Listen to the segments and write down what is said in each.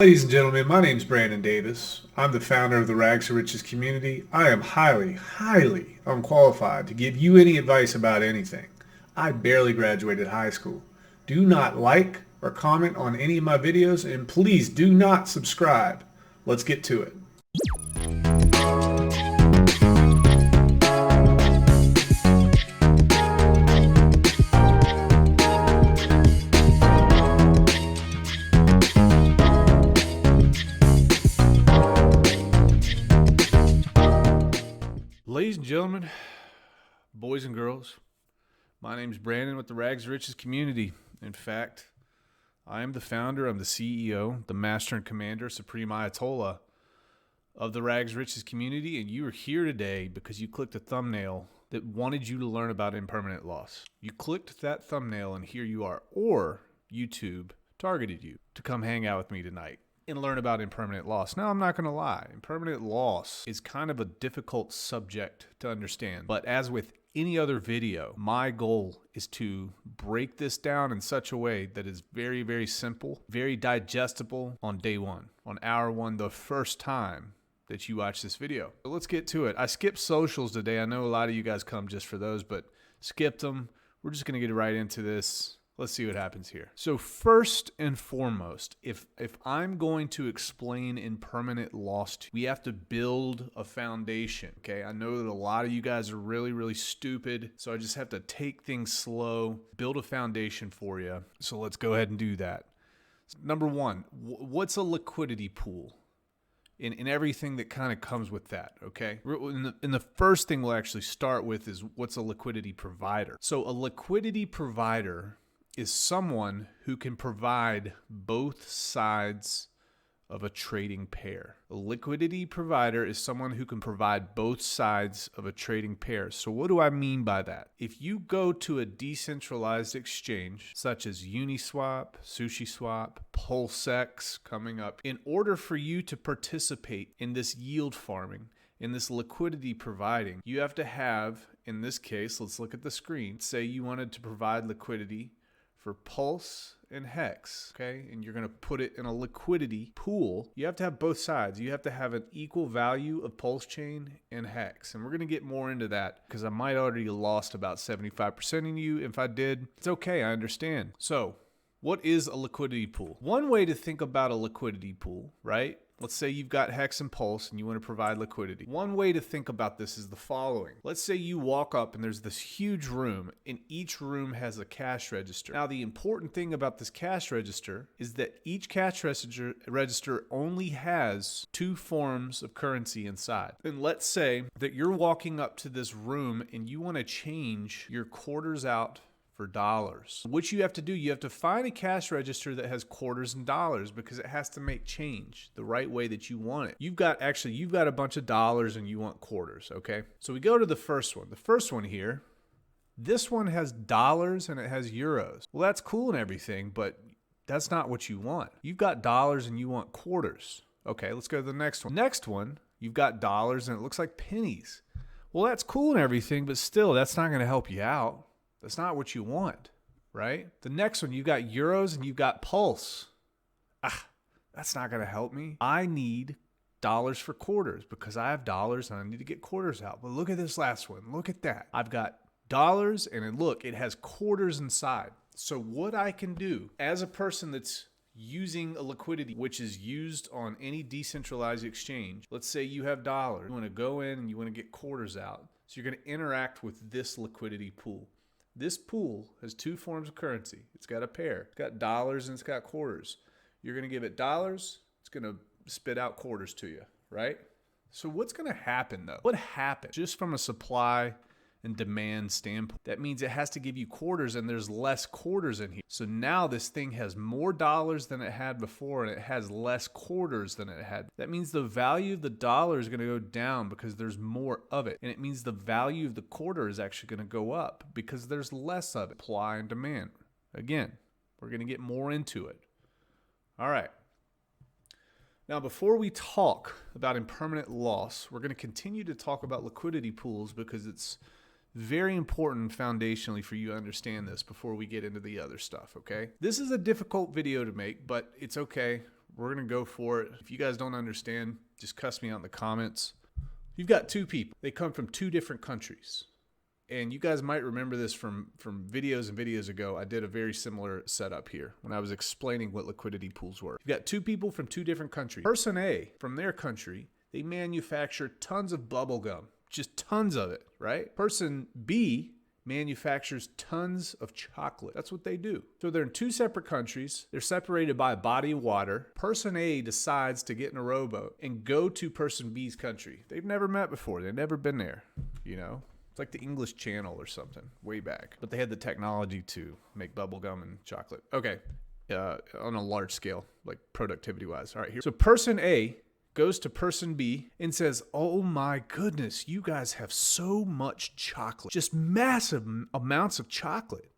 Ladies and gentlemen, my name is Brandon Davis. I'm the founder of the Rags to Riches community. I am highly unqualified to give you any advice about anything. I barely graduated high school. Do not like or comment on any of my videos, and please do not subscribe. Let's get to it. Ladies and gentlemen, boys and girls, my name is Brandon with the Rags to Riches community. In fact, I am the founder, I'm the CEO, the master and commander, supreme Ayatollah of the Rags to Riches community, and you are here today because you clicked a thumbnail that wanted you to learn about impermanent loss. You clicked that thumbnail and here you are, or YouTube targeted you to come hang out with me tonight and learn about impermanent loss. Now, I'm not going to lie. Impermanent loss is kind of a difficult subject to understand. But as with any other video, my goal is to break this down in such a way that is very, very simple, very digestible on day one, on hour one, the first time that you watch this video. So let's get to it. I skipped socials today. I know a lot of you guys come just for those, but skipped them. We're just going to get right into this. Let's see what happens here. So first and foremost, if I'm going to explain impermanent loss to you, we have to build a foundation, okay? I know that a lot of you guys are really stupid, so I just have to take things slow, build a foundation for you. So let's go ahead and do that. Number one, what's a liquidity pool? In everything that kind of comes with that, okay? And the first thing we'll actually start with is what's a liquidity provider? So a liquidity provider is someone who can provide both sides of a trading pair. A liquidity provider is someone who can provide both sides of a trading pair. So what do I mean by that? If you go to a decentralized exchange, such as Uniswap, SushiSwap, Pulsex coming up, in order for you to participate in this yield farming, in this liquidity providing, you have to have, in this case, let's look at the screen, say you wanted to provide liquidity for Pulse and Hex, okay? And you're gonna put it in a liquidity pool. You have to have both sides. You have to have an equal value of Pulse Chain and Hex. And we're gonna get more into that because I might already lost about 75% of you. If I did, it's okay, I understand. So what is a liquidity pool? One way to think about a liquidity pool, right? Let's say you've got Hex and Pulse and you want to provide liquidity. One way to think about this is the following. Let's say you walk up and there's this huge room and each room has a cash register. Now, the important thing about this cash register is that each cash register only has two forms of currency inside. And let's say that you're walking up to this room and you want to change your quarters out for dollars. What you have to do, you have to find a cash register that has quarters and dollars because it has to make change the right way that you want it. You've got a bunch of dollars and you want quarters, okay? So we go to the first one. The first one here, this one has dollars and it has euros. Well, that's cool and everything, but that's not what you want. You've got dollars and you want quarters. Okay, let's go to the next one. Next one, you've got dollars and it looks like pennies. Well, that's cool and everything, but still, that's not going to help you out. That's not what you want, right? The next one, you got euros and you got Pulse. That's not going to help me. I need dollars for quarters because I have dollars and I need to get quarters out. But look at this last one. Look at that. I've got dollars and look, it has quarters inside. So what I can do as a person that's using a liquidity, which is used on any decentralized exchange, let's say you have dollars. You want to go in and you want to get quarters out. So you're going to interact with this liquidity pool. This pool has two forms of currency. It's got a pair. It's got dollars and it's got quarters. You're going to give it dollars. It's going to spit out quarters to you, right? So what's going to happen though? What happens just from a supply and demand standpoint? That means it has to give you quarters and there's less quarters in here. So now this thing has more dollars than it had before and it has less quarters than it had. That means the value of the dollar is going to go down because there's more of it. And it means the value of the quarter is actually going to go up because there's less of it. Supply and demand. Again, we're going to get more into it. All right. Now, before we talk about impermanent loss, we're going to continue to talk about liquidity pools because it's very important foundationally for you to understand this before we get into the other stuff, okay? This is a difficult video to make, but it's okay. We're going to go for it. If you guys don't understand, just cuss me out in the comments. You've got two people. They come from two different countries. And you guys might remember this from videos and videos ago. I did a very similar setup here when I was explaining what liquidity pools were. You've got two people from two different countries. Person A, from their country, they manufacture tons of bubble gum. Just tons of it, right? Person B manufactures tons of chocolate. That's what they do. So they're in two separate countries. They're separated by a body of water. Person A decides to get in a rowboat and go to person B's country. They've never met before. They've never been there, you know? It's like the English Channel or something way back. But they had the technology to make bubble gum and chocolate. Okay, on a large scale, like productivity-wise. All right, here. So person A goes to person B and says, oh my goodness, you guys have so much chocolate, just massive amounts of chocolate.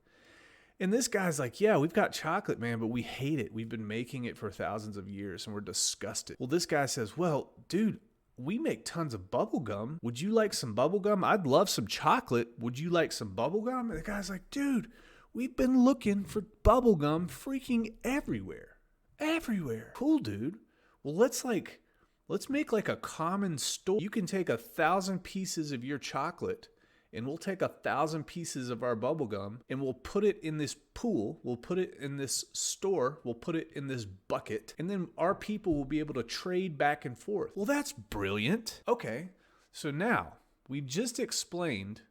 And this guy's like, yeah, we've got chocolate, man, but we hate it. We've been making it for thousands of years and we're disgusted. Well, this guy says, well, dude, we make tons of bubble gum. Would you like some bubble gum? I'd love some chocolate. Would you like some bubble gum? And the guy's like, dude, we've been looking for bubble gum freaking everywhere. Everywhere. Cool, dude. Well, let's make like a common store. You can take 1,000 pieces of your chocolate and we'll take 1,000 pieces of our bubble gum and we'll put it in this pool. We'll put it in this store. We'll put it in this bucket. And then our people will be able to trade back and forth. Well, that's brilliant. Okay. So now we just explained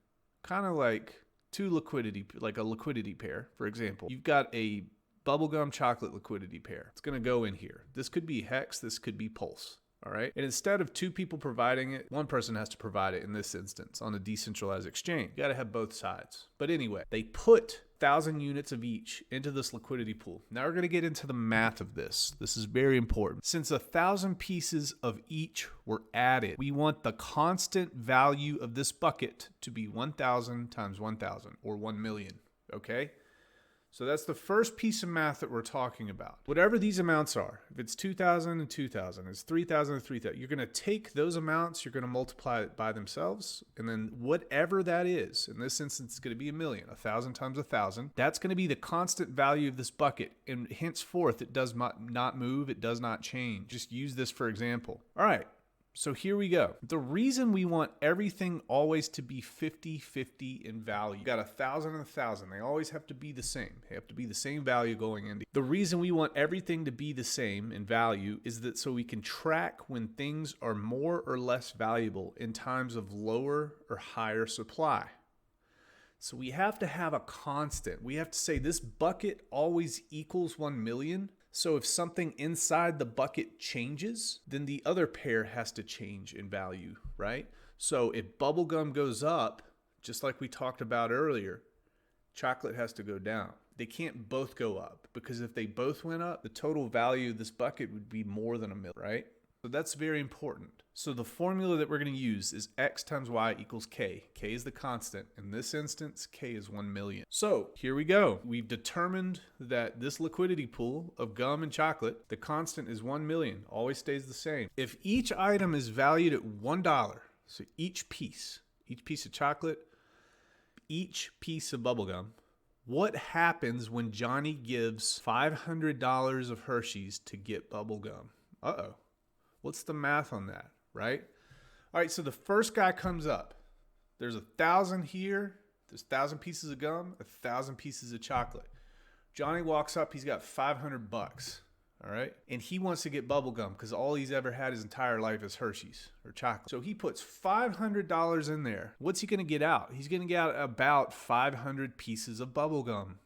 kind of like like a liquidity pair. For example, you've got a bubblegum chocolate liquidity pair. It's going to go in here. This could be Hex. This could be Pulse. All right. And instead of two people providing it, one person has to provide it in this instance on a decentralized exchange. You got to have both sides. But anyway, they put 1,000 units of each into this liquidity pool. Now we're going to get into the math of this. This is very important. Since 1,000 pieces of each were added, we want the constant value of this bucket to be 1,000 times 1,000 or 1 million. Okay. So that's the first piece of math that we're talking about. Whatever these amounts are, if it's 2,000 and 2,000, it's 3,000 and 3,000, you're going to take those amounts, you're going to multiply it by themselves, and then whatever that is, in this instance, it's going to be 1,000,000, 1,000 times 1,000. That's going to be the constant value of this bucket, and henceforth, it does not move, it does not change. Just use this for example. All right. So here we go. The reason we want everything always to be 50-50 in value. You got 1,000 and 1,000. They always have to be the same. They have to be the same value going into. The reason we want everything to be the same in value is that so we can track when things are more or less valuable in times of lower or higher supply. So we have to have a constant. We have to say this bucket always equals 1 million. So if something inside the bucket changes, then the other pair has to change in value, right? So if bubblegum goes up, just like we talked about earlier, chocolate has to go down. They can't both go up because if they both went up, the total value of this bucket would be more than 1 million, right? So that's very important. So the formula that we're going to use is X times Y equals K. K is the constant. In this instance, K is 1 million. So here we go. We've determined that this liquidity pool of gum and chocolate, the constant is 1 million, always stays the same. If each item is valued at $1, so each piece of chocolate, each piece of bubblegum, what happens when Johnny gives $500 of Hershey's to get bubblegum? Uh-oh. What's the math on that, right? All right, so the first guy comes up. There's 1,000 here. There's 1,000 pieces of gum, 1,000 pieces of chocolate. Johnny walks up. He's got $500, all right? And he wants to get bubble gum because all he's ever had his entire life is Hershey's or chocolate. So he puts $500 in there. What's he going to get out? He's going to get out about 500 pieces of bubble gum.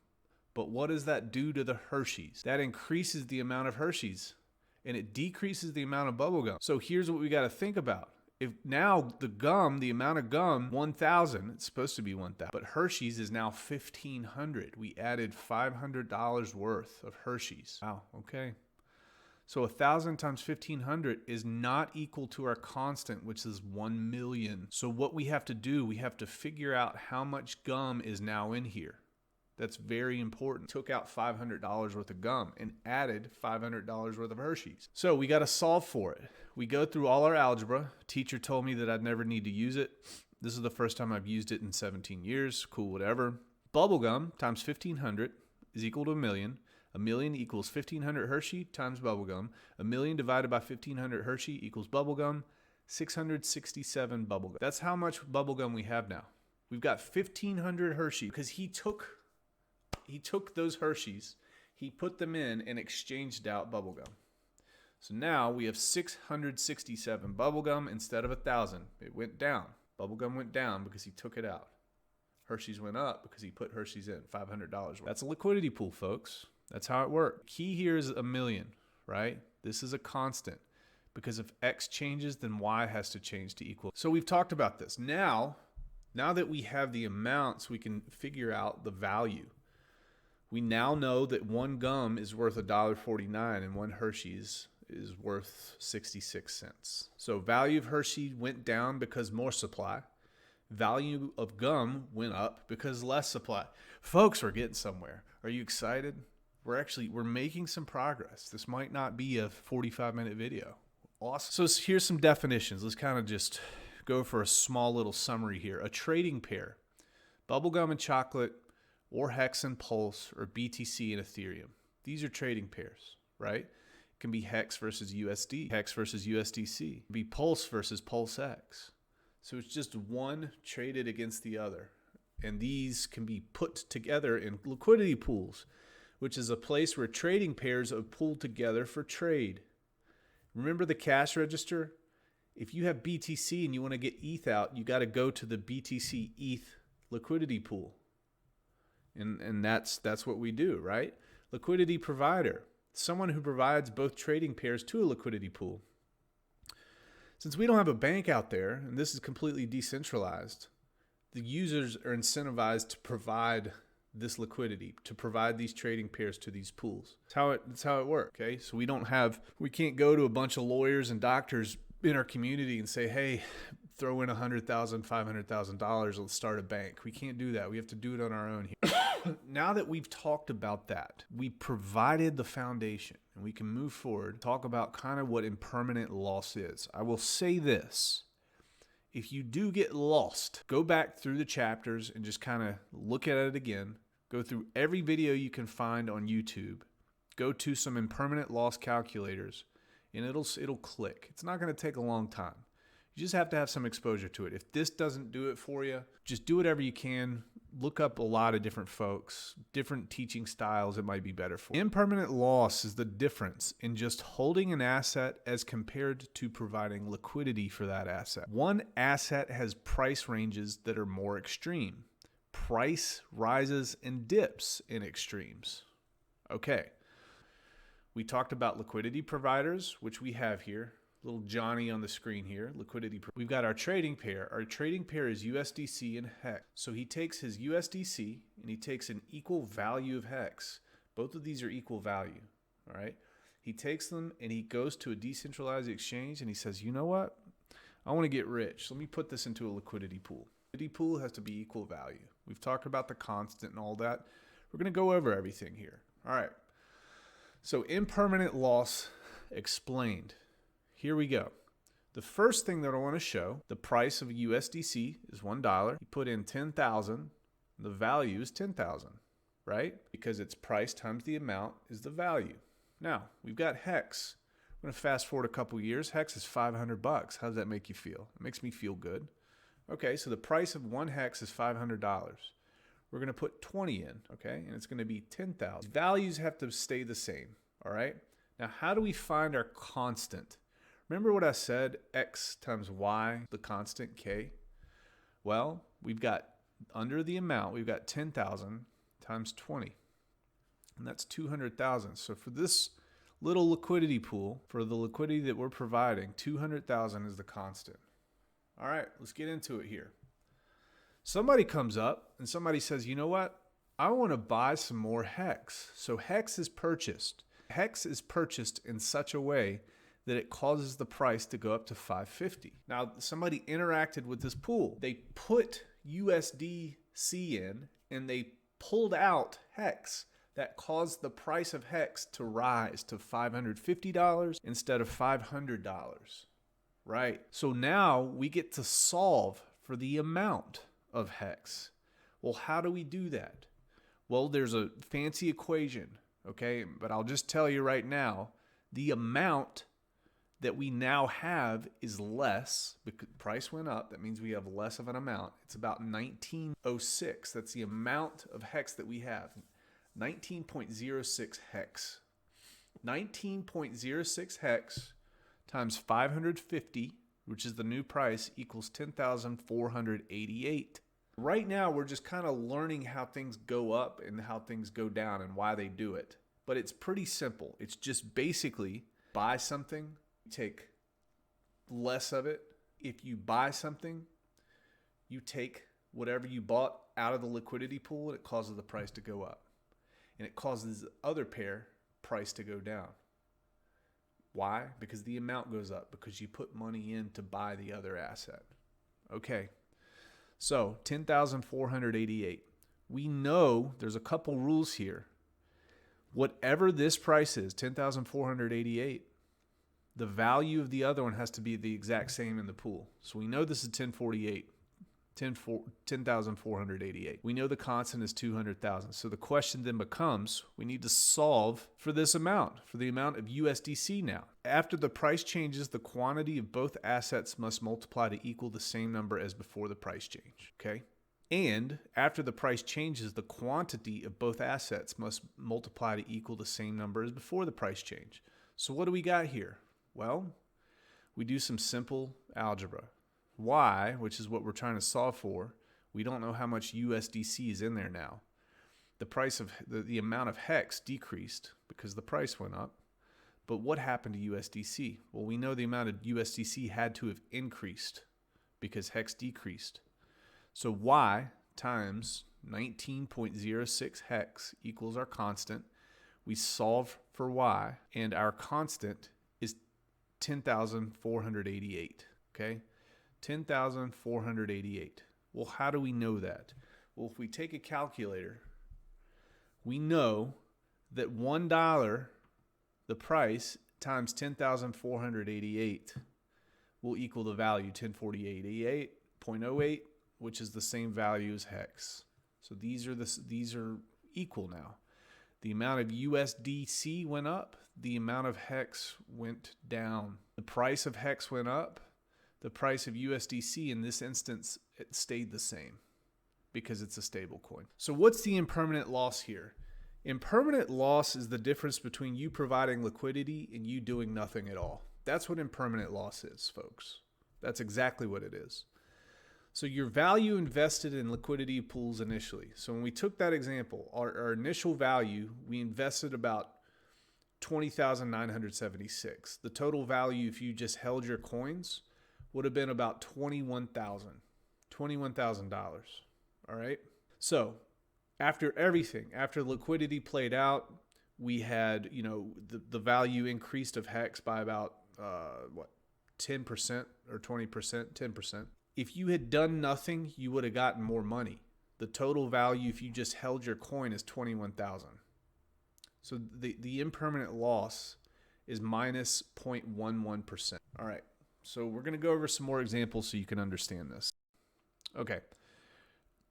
But what does that do to the Hershey's? That increases the amount of Hershey's. And it decreases the amount of bubble gum. So here's what we got to think about. If now the amount of gum, 1,000, it's supposed to be 1,000, but Hershey's is now 1,500. We added $500 worth of Hershey's. Wow, okay. So 1,000 times 1,500 is not equal to our constant, which is 1 million. So what we have to do, we have to figure out how much gum is now in here. That's very important. Took out $500 worth of gum and added $500 worth of Hershey's. So we got to solve for it. We go through all our algebra. Teacher told me that I'd never need to use it. This is the first time I've used it in 17 years. Cool, whatever. Bubblegum times 1,500 is equal to 1 million. A million equals 1,500 Hershey times bubblegum. A million divided by 1,500 Hershey equals bubblegum. 667 bubblegum. That's how much bubblegum we have now. We've got 1,500 Hershey because he took those Hershey's, he put them in and exchanged out bubblegum. So now we have 667 bubblegum instead of 1,000. It went down. Bubblegum went down because he took it out. Hershey's went up because he put Hershey's in, $500 worth. That's a liquidity pool, folks. That's how it works. Key here is a million, right? This is a constant because if X changes, then Y has to change to equal. So we've talked about this. Now that we have the amounts, we can figure out the value. We now know that one gum is worth $1.49 and one Hershey's is worth 66 cents. So value of Hershey went down because more supply. Value of gum went up because less supply. Folks, we're getting somewhere. Are you excited? We're making some progress. This might not be a 45-minute video. Awesome. So here's some definitions. Let's kind of just go for a small little summary here. A trading pair, bubblegum and chocolate, or Hex and Pulse, or BTC and Ethereum. These are trading pairs, right? It can be Hex versus USD, Hex versus USDC. It can be Pulse versus Pulsex. So it's just one traded against the other. And these can be put together in liquidity pools, which is a place where trading pairs are pooled together for trade. Remember the cash register? If you have BTC and you want to get ETH out, you got to go to the BTC ETH liquidity pool. And that's what we do, right? Liquidity provider, someone who provides both trading pairs to a liquidity pool. Since we don't have a bank out there, and this is completely decentralized, the users are incentivized to provide this liquidity, to provide these trading pairs to these pools. That's how it works, okay? So we can't go to a bunch of lawyers and doctors in our community and say, hey, throw in $100,000, $500,000, let's start a bank. We can't do that. We have to do it on our own here. Now that we've talked about that, we provided the foundation and we can move forward, talk about kind of what impermanent loss is. I will say this. If you do get lost, go back through the chapters and just kind of look at it again. Go through every video you can find on YouTube. Go to some impermanent loss calculators and it'll click. It's not going to take a long time. You just have to have some exposure to it. If this doesn't do it for you, just do whatever you can. Look up a lot of different folks, different teaching styles it might be better for. Impermanent loss is the difference in just holding an asset as compared to providing liquidity for that asset. One asset has price ranges that are more extreme. Price rises and dips in extremes. Okay. We talked about liquidity providers, which we have here. Little Johnny on the screen here, liquidity. We've got our trading pair. Our trading pair is USDC and Hex. So he takes his USDC and he takes an equal value of Hex. Both of these are equal value, all right? He takes them and he goes to a decentralized exchange and he says, you know what? I want to get rich. Let me put this into a liquidity pool. Liquidity pool has to be equal value. We've talked about the constant and all that. We're going to go over everything here. All right. So impermanent loss explained. Here we go. The first thing that I want to show, the price of USDC is $1. You put in 10,000, the value is 10,000, right? Because it's price times the amount is the value. Now, we've got Hex. I'm going to fast forward a couple years. Hex is $500. How does that make you feel? It makes me feel good. Okay, so the price of one Hex is $500. We're going to put 20 in, okay? And it's going to be 10,000. Values have to stay the same, all right? Now, how do we find our constant? Remember what I said, X times Y, the constant K? Well, we've got, under the amount, we've got 10,000 times 20. And that's 200,000. So for this little liquidity pool, for the liquidity that we're providing, 200,000 is the constant. All right, let's get into it here. Somebody comes up and somebody says, you know what? I want to buy some more Hex. So Hex is purchased. Hex is purchased in such a way that it causes the price to go up to 550. Now, somebody interacted with this pool. They put USDC in and they pulled out Hex. That caused the price of Hex to rise to $550 instead of $500. Right? So now we get to solve for the amount of Hex. Well, how do we do that? Well, there's a fancy equation. Okay, but I'll just tell you right now, the amount that we now have is less because price went up. That means we have less of an amount. It's about 1906. That's the amount of hex that we have. 19.06 hex. 19.06 hex times 550, which is the new price, equals 10,488. Right now, we're just kind of learning how things go up and how things go down and why they do it. But it's pretty simple. It's just basically buy something, take less of it. If you buy something, you take whatever you bought out of the liquidity pool and it causes the price to go up. And it causes the other pair price to go down. Why? Because the amount goes up, because you put money in to buy the other asset. Okay, so 10,488. We know there's a couple rules here. Whatever this price is, 10,488, the value of the other one has to be the exact same in the pool. So we know this is 10,488. We know the constant is 200,000. So the question then becomes, we need to solve for this amount, for the amount of USDC now. After the price changes, the quantity of both assets must multiply to equal the same number as before the price change, okay? And after the price changes, the quantity of both assets must multiply to equal the same number as before the price change. So what do we got here? Well, we do some simple algebra. Y, which is what we're trying to solve for, we don't know how much USDC is in there now. The price of the amount of hex decreased because the price went up. But what happened to USDC? Well, we know the amount of USDC had to have increased because hex decreased. So Y times 19.06 hex equals our constant. We solve for Y, and our constant is 10,488, okay? 10,488. Well, how do we know that? Well, if we take a calculator, we know that $1, the price, times 10,488 will equal the value 1048.08, which is the same value as hex. So these are equal now. The amount of USDC went up, the amount of hex went down. The price of hex went up, the price of USDC in this instance, it stayed the same because it's a stable coin. So what's the impermanent loss here? Impermanent loss is the difference between you providing liquidity and you doing nothing at all. That's what impermanent loss is, folks. That's exactly what it is. So your value invested in liquidity pools initially. So when we took that example, our initial value, we invested about 20,976. The total value, if you just held your coins, would have been about $21,000. All right. So after everything, after liquidity played out, we had, the value increased of hex by about 10% or 20%, 10%. If you had done nothing, you would have gotten more money. The total value, if you just held your coin, is 21,000. So the impermanent loss is minus 0.11%. All right. So we're going to go over some more examples so you can understand this. Okay.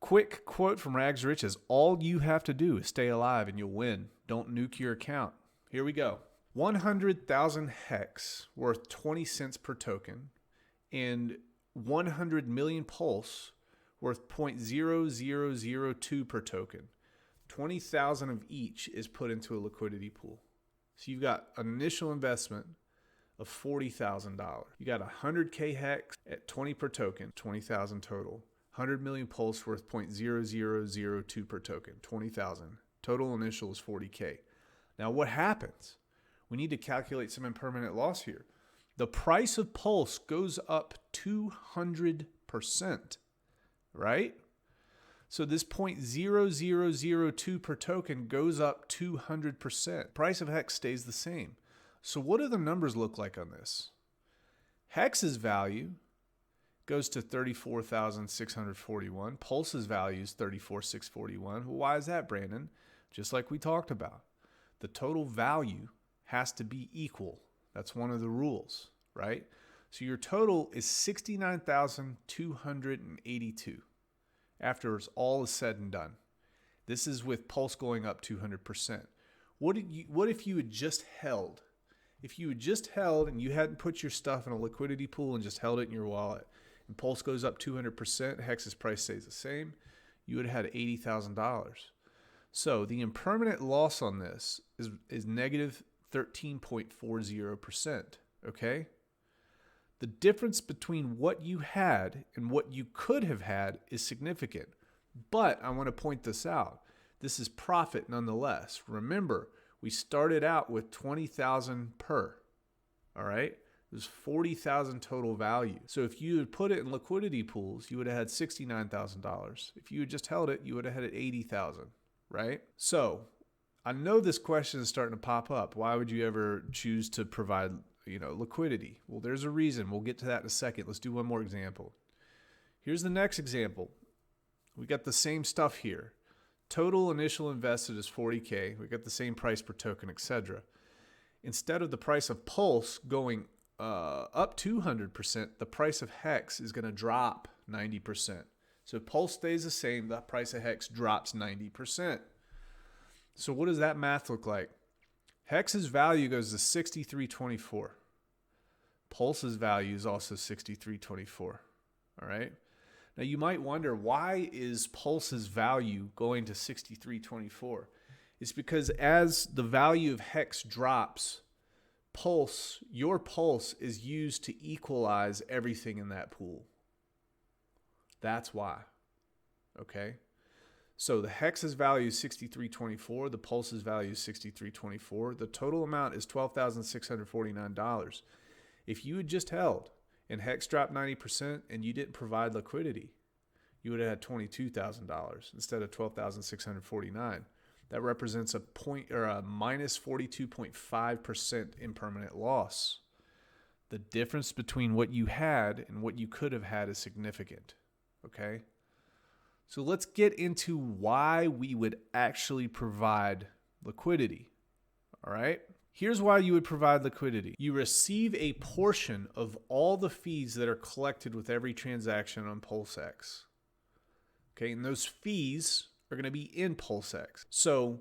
Quick quote from Rags Riches. All you have to do is stay alive and you'll win. Don't nuke your account. Here we go. 100,000 hex worth 20 cents per token and 100 million pulse worth 0.0002 per token. 20,000 of each is put into a liquidity pool. So you've got an initial investment of $40,000. You got 100K hex at 20 per token, 20,000 total. 100 million pulse worth 0.0002 per token, 20,000. Total initial is 40K. Now what happens? We need to calculate some impermanent loss here. The price of pulse goes up 200%, right? So this 0.0002 per token goes up 200%. Price of hex stays the same. So what do the numbers look like on this? Hex's value goes to 34,641. Pulse's value is 34,641. Well, why is that, Brandon? Just like we talked about. The total value has to be equal. That's one of the rules, right? So your total is 69,282 after all is said and done. This is with Pulse going up 200%. What if you had just held? If you had just held and you hadn't put your stuff in a liquidity pool and just held it in your wallet, and Pulse goes up 200%, Hex's price stays the same, you would have had $80,000. So the impermanent loss on this is negative 13.40%. Okay? The difference between what you had and what you could have had is significant. But I want to point this out. This is profit nonetheless. Remember, we started out with $20,000 per. All right? It was $40,000 total value. So if you had put it in liquidity pools, you would have had $69,000. If you had just held it, you would have had $80,000, right? So I know this question is starting to pop up. Why would you ever choose to provide, liquidity? Well, there's a reason. We'll get to that in a second. Let's do one more example. Here's the next example. We got the same stuff here. Total initial invested is $40K. We got the same price per token, etc. Instead of the price of Pulse going up 200%, the price of Hex is going to drop 90%. So if Pulse stays the same, the price of Hex drops 90%. So what does that math look like? Hex's value goes to 63.24. Pulse's value is also 63.24. All right. Now you might wonder, why is Pulse's value going to 63.24? It's because as the value of Hex drops, your Pulse is used to equalize everything in that pool. That's why. Okay. So the Hex's value is 63.24. The Pulse's value is 63.24. The total amount is $12,649. If you had just held and Hex dropped 90% and you didn't provide liquidity, you would have had $22,000 instead of $12,649. That represents a minus 42.5% impermanent loss. The difference between what you had and what you could have had is significant. Okay? So let's get into why we would actually provide liquidity. All right? Here's why you would provide liquidity. You receive a portion of all the fees that are collected with every transaction on Pulsex. Okay, and those fees are going to be in Pulsex. So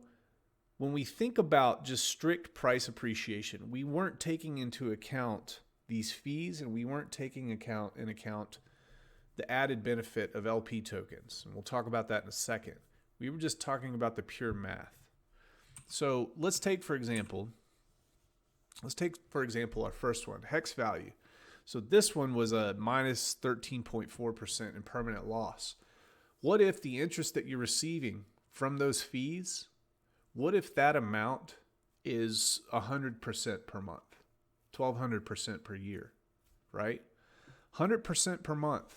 when we think about just strict price appreciation, we weren't taking into account these fees, and we weren't taking into account the added benefit of LP tokens. And we'll talk about that in a second. We were just talking about the pure math. So let's take, for example, our first one, Hex value. So this one was a minus 13.4% impermanent loss. What if the interest that you're receiving from those fees, what if that amount is 100% per month, 1,200% per year, right? 100% per month.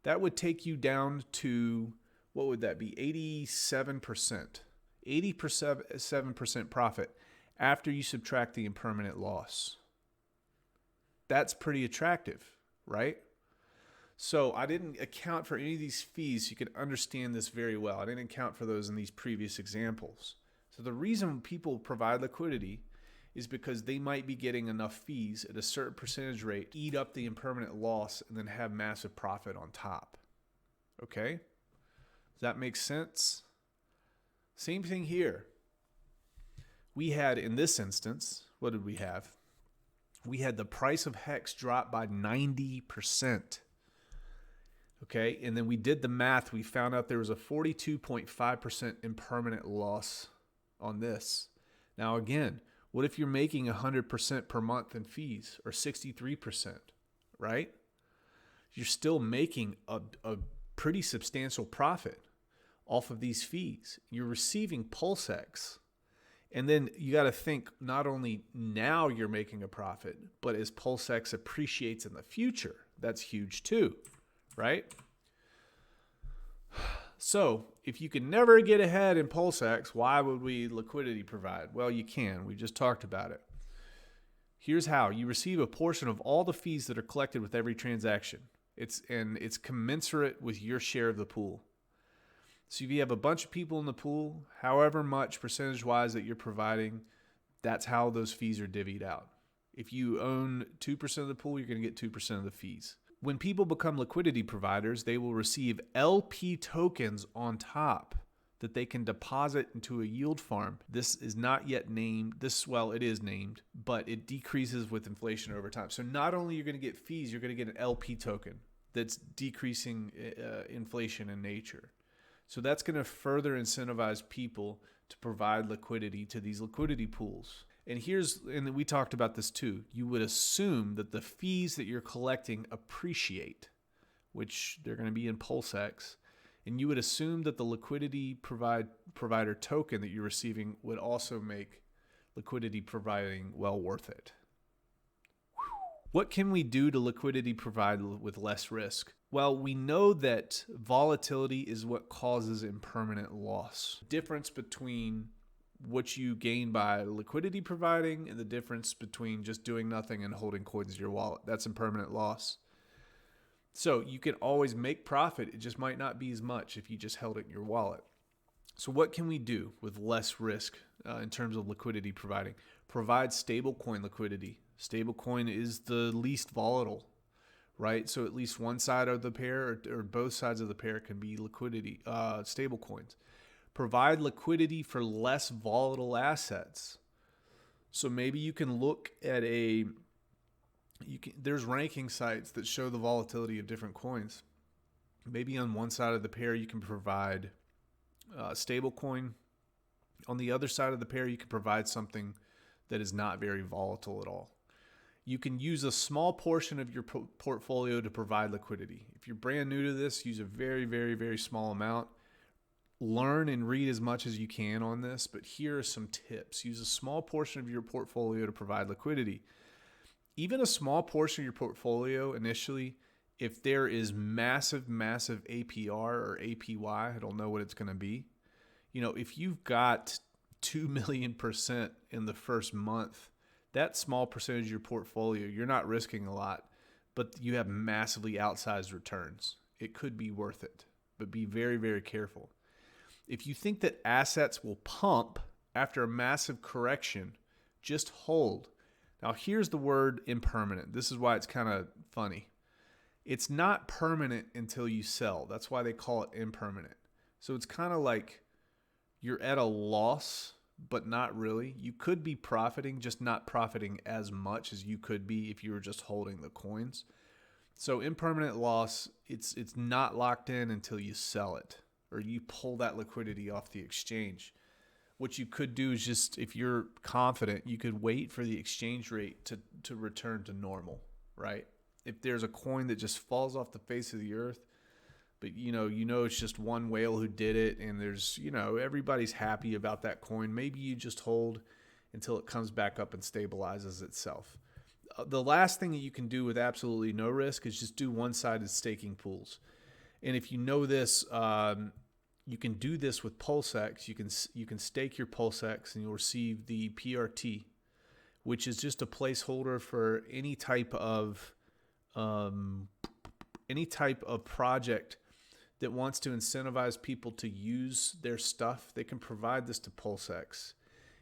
That would take you down to, what would that be? 87%. 87% profit after you subtract the impermanent loss. That's pretty attractive, right? So I didn't account for any of these fees so you could understand this very well. I didn't account for those in these previous examples. So the reason people provide liquidity is because they might be getting enough fees at a certain percentage rate, eat up the impermanent loss, and then have massive profit on top. Okay? Does that make sense? Same thing here. We had, in this instance, what did we have? We had the price of Hex drop by 90%. Okay, and then we did the math. We found out there was a 42.5% impermanent loss on this. Now again, what if you're making 100% per month in fees, or 63%, right? You're still making a pretty substantial profit off of these fees. You're receiving Pulsex. And then you got to think, not only now you're making a profit, but as Pulsex appreciates in the future, that's huge too. Right? So if you can never get ahead in Pulsex, why would we liquidity provide? Well, you can. We just talked about it. Here's how. You receive a portion of all the fees that are collected with every transaction. It's commensurate with your share of the pool. So if you have a bunch of people in the pool, however much percentage-wise that you're providing, that's how those fees are divvied out. If you own 2% of the pool, you're going to get 2% of the fees. When people become liquidity providers, they will receive LP tokens on top. that they can deposit into a yield farm. This is not yet named. Well, it is named, but it decreases with inflation over time. So not only you're going to get fees, you're going to get an LP token that's decreasing inflation in nature. So that's going to further incentivize people to provide liquidity to these liquidity pools. And we talked about this too. You would assume that the fees that you're collecting appreciate, which they're going to be in Pulsex. And you would assume that the liquidity provider token that you're receiving would also make liquidity providing well worth it. What can we do to liquidity provide with less risk? Well, we know that volatility is what causes impermanent loss. Difference between what you gain by liquidity providing and the difference between just doing nothing and holding coins in your wallet. That's impermanent loss. So you can always make profit. It just might not be as much if you just held it in your wallet. So what can we do with less risk in terms of liquidity providing? Provide stablecoin liquidity. Stablecoin is the least volatile, right? So at least one side of the pair or both sides of the pair can be liquidity, stablecoins. Provide liquidity for less volatile assets. So maybe you can look at there's ranking sites that show the volatility of different coins. Maybe on one side of the pair, you can provide stablecoin. On the other side of the pair, you can provide something that is not very volatile at all. You can use a small portion of your portfolio to provide liquidity. If you're brand new to this, use a very, very, very small amount. Learn and read as much as you can on this, but here are some tips. Use a small portion of your portfolio to provide liquidity. Even a small portion of your portfolio initially, if there is massive, massive APR or APY, I don't know what it's going to be. If you've got 2 million% in the first month, that small percentage of your portfolio, you're not risking a lot, but you have massively outsized returns. It could be worth it, but be very, very careful. If you think that assets will pump after a massive correction, just hold. Now, here's the word impermanent. This is why it's kind of funny. It's not permanent until you sell. That's why they call it impermanent. So it's kind of like you're at a loss, but not really. You could be profiting, just not profiting as much as you could be if you were just holding the coins. So impermanent loss, it's not locked in until you sell it or you pull that liquidity off the exchange. What you could do is just, if you're confident, you could wait for the exchange rate to return to normal, right? If there's a coin that just falls off the face of the earth, but you know it's just one whale who did it, and there's, everybody's happy about that coin, maybe you just hold until it comes back up and stabilizes itself. The last thing that you can do with absolutely no risk is just do one-sided staking pools. And if you know this, you can do this with Pulsex. You can stake your Pulsex and you'll receive the PRT, which is just a placeholder for any type of project that wants to incentivize people to use their stuff. They can provide this to Pulsex,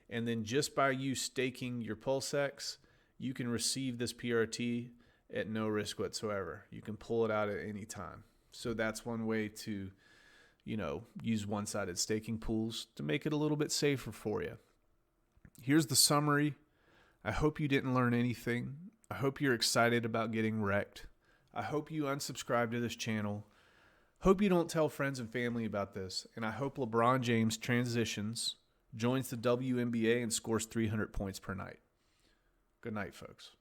and then just by you staking your Pulsex, you can receive this PRT at no risk whatsoever. You can pull it out at any time. So that's one way to, use one-sided staking pools to make it a little bit safer for you. Here's the summary. I hope you didn't learn anything. I hope you're excited about getting wrecked. I hope you unsubscribe to this channel. Hope you don't tell friends and family about this. And I hope LeBron James transitions, joins the WNBA, and scores 300 points per night. Good night, folks.